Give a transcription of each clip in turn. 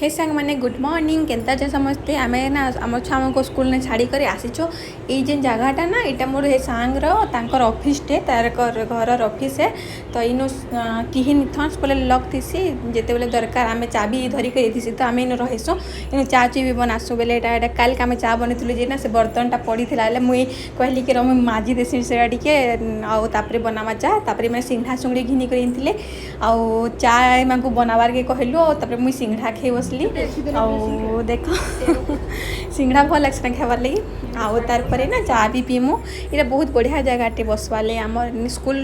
हे सांग मैंने good morning केन्ता जे समस्ते आम ना आम छुआ को स्कूल ने छाड़ी कर आसीचो ये जेन जगहटा ना यहाँ मोर हे सांग्र तांकर ऑफिसटे तार घर ऑफिस है तो इनो किही थस बोले लक थीसी जिते बेले दरकार आम चाबी धरिक थी तो आम इन रहीसु इन चा ची भी बनासु बोले यहाँ काल आम चा बनई जे ना से बर्तनटा पड़ी था मुई कहली कि मुझे माजी देसी से टे आउे बनावा चा तापर मैं सिंघा सुंगड़ी घिनी कर आउ चा एम बनाबार के कहलु तापर मुई सिंघा खाई बसली आउ देख सिंघा भल लगे खाबार लगी आउ तार ना चा भी पीमु ये बहुत बढ़िया जगह बसवार लगे आम स्कूल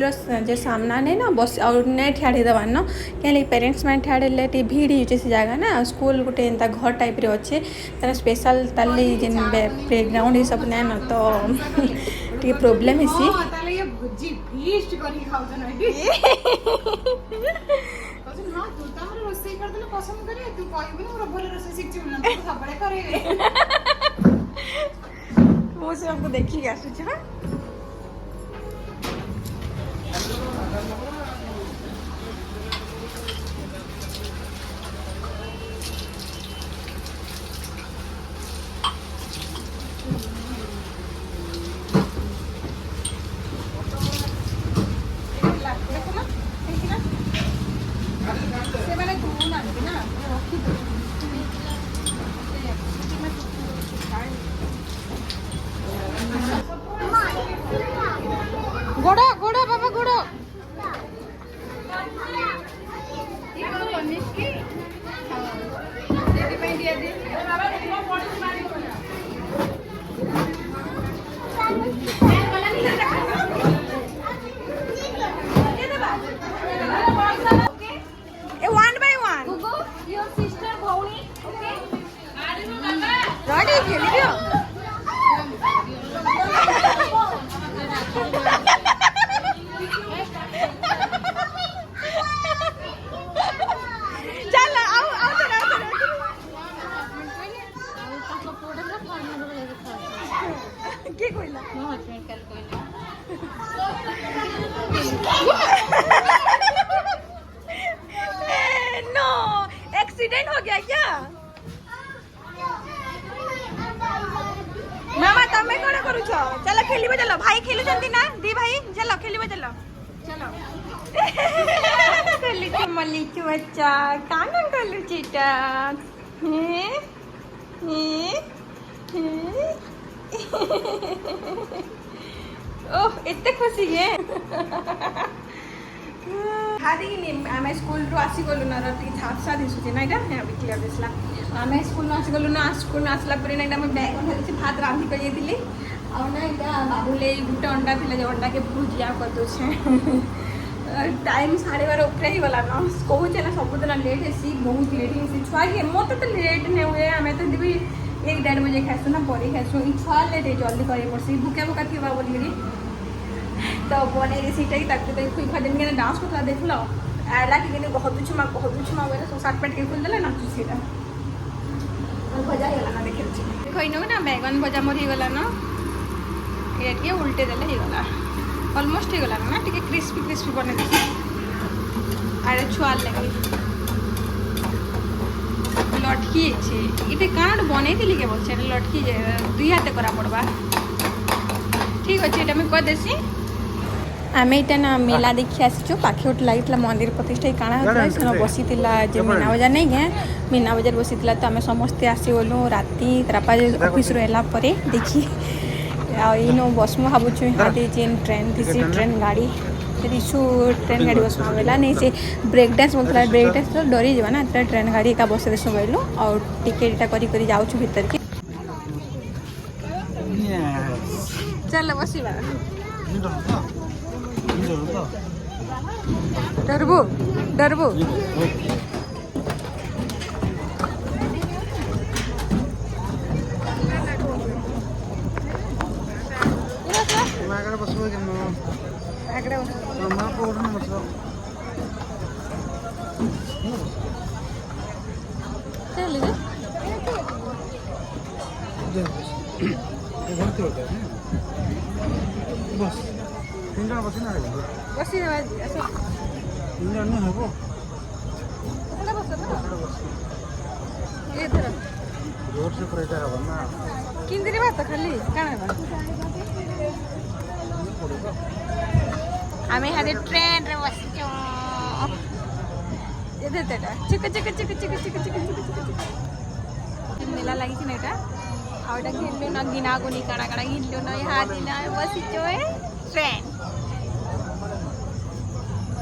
जो सामना ने ना बस और नहीं ठियाड़ी देवार न क्या पेरेन्ट्स मैंने ठियाड़े भीड़ हो से जगह ना स्कूल गोटे एंता घर टाइप रे अच्छे तार स्पेशल तार जेन प्लेग्राउंड ये सब ना न तो टी प्रोब्लेम है मुझे हमको देखिए आसुच गोड़ा गोड़ा बाबा गोड़ा नो एक्सीडेंट हो गया क्या मामा तमे कौन करूछ चलो खेलिबे चलो भाई खेलुचंती ना दी भाई चलो खेलिबे चलो चलो खेलुछ मल्लिक बच्चा कान खेलुचीटा हे ओह एते खुशी है हादी आम स्कूल रू आसी गलु ना टी झापसा दिशुचे ना यहाँ यहाँ क्लियर दिसला आम स्कूल आसी गलु ना स्कूल आसला पर ना यहाँ बैग धरी भात रांधि कर जाइली आउ ना यहाँ बाबुले गोटे अंडा थी अंडा के भुजिया कर दूचे टाइम 12:30 उपरे ही गला ना कहूचे ना सबुदिन लेट हेसी बहुत लेट हेसी छुआ के मत तो लेट नहीं हुए आम तो भी 1-1:30 बजे खासु ना परे खासु ई छुआ लेट जल्दी करे पड़सी भूका भूका थी बोलिकी तो बने सीटा ही खुई खुआ दिन डांस करता देख लो आला कि कहदुछ माँ बोले सब सार्ट पैंट के खोलदेला नाचु सीटा भजा होगा ना देखे देख इन ना बैगन भजा मोर होगा ना ये उल्टे देले होगा अलमोस्ट होगा ना टे क्रिस्पी क्रिस्पी बन आड़े छुआर लगे लटकी ये काण बनई के बच्चे लटकी 2 हाथ करा पड़वा ठीक अच्छे ये मुझे कदेसी आम यहाँ ना मेला देखी आसीचु पाखे गोटे लगी मंदिर प्रतिष्ठा काଣା होता से बसी जो मीना बजार नहीं क्या मीना बजार बसी तो आम समस्ते आसीगलु राति तारापा ऑफिस रहा देखी इन बसमु भावुँ यहाँ जेन ट्रेन थी ट्रेन गाड़ी रिसु ट्रेन गाड़ी बसमा बोला नहीं से ब्रेक डांस बोलता ब्रेक डांस तो डरी जावा ना ट्रेन गाड़ी का बस देश गलु और टिकेटा करी जाऊँ भीतर के चल बसवा डरबू डरबू बस 3 जन बसी ना बसी तीन जन नहीं हबो बस ये धर जोर से प्रेस है ना किंदिरी भात खाली काଣା बा आमे हादे ट्रेन रे बसिचो ये दे तेटा चिक चिक चिक चिक चिक चिक चिक मेला लागी छी नेटा आउटा घिनलो ना गिना गुनी काଣା काଣା घिनलो ना यहाँ दिना बसिचो ए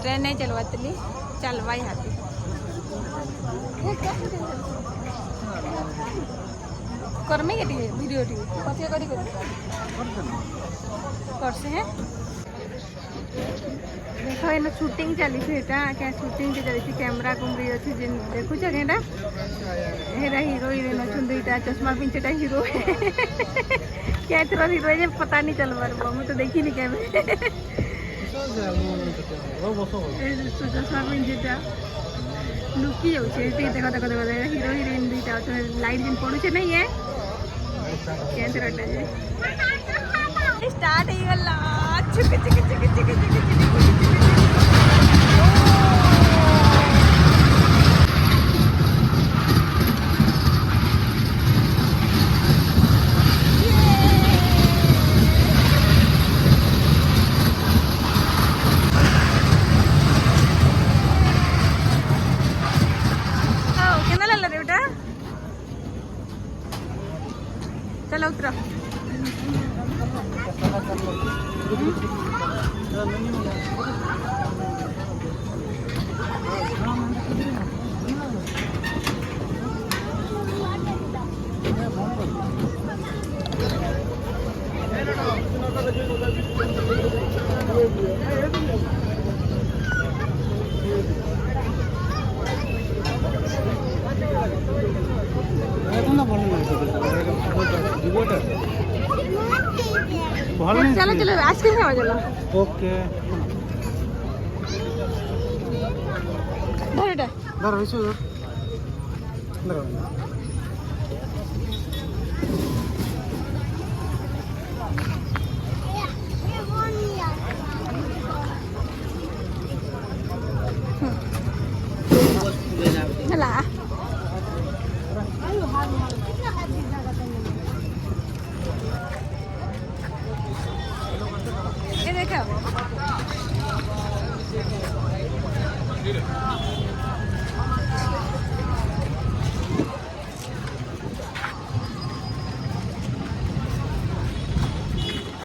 ट्रेन नहीं चलवातली चलवाई हाथी करमे के वीडियो कथि करी करसे हैं देखो एना शूटिंग चली एटा क्या शूटिंग चली कैमरा कुमरी अच्छी देखु छेटा हेरा हीरो हिरोइन अच्छा दुईटा चश्मा पिंचटा हीरो क्या हीरो जे पता नहीं चल पार मुझे तो देखी नहीं चश्मा पिंचटा लुकी जाऊे देखो देखो देखो हीरो हिरोइन दुईटा अच्छा लाइट जिन पड़ुचे नहीं है स्टार्ट हो गला चिक चिक चिक चिक चिक चिक चलो उतरो चलो चलो आइसक्रीम खावा चलो ओके धर दर वैसे दर चला ये देखो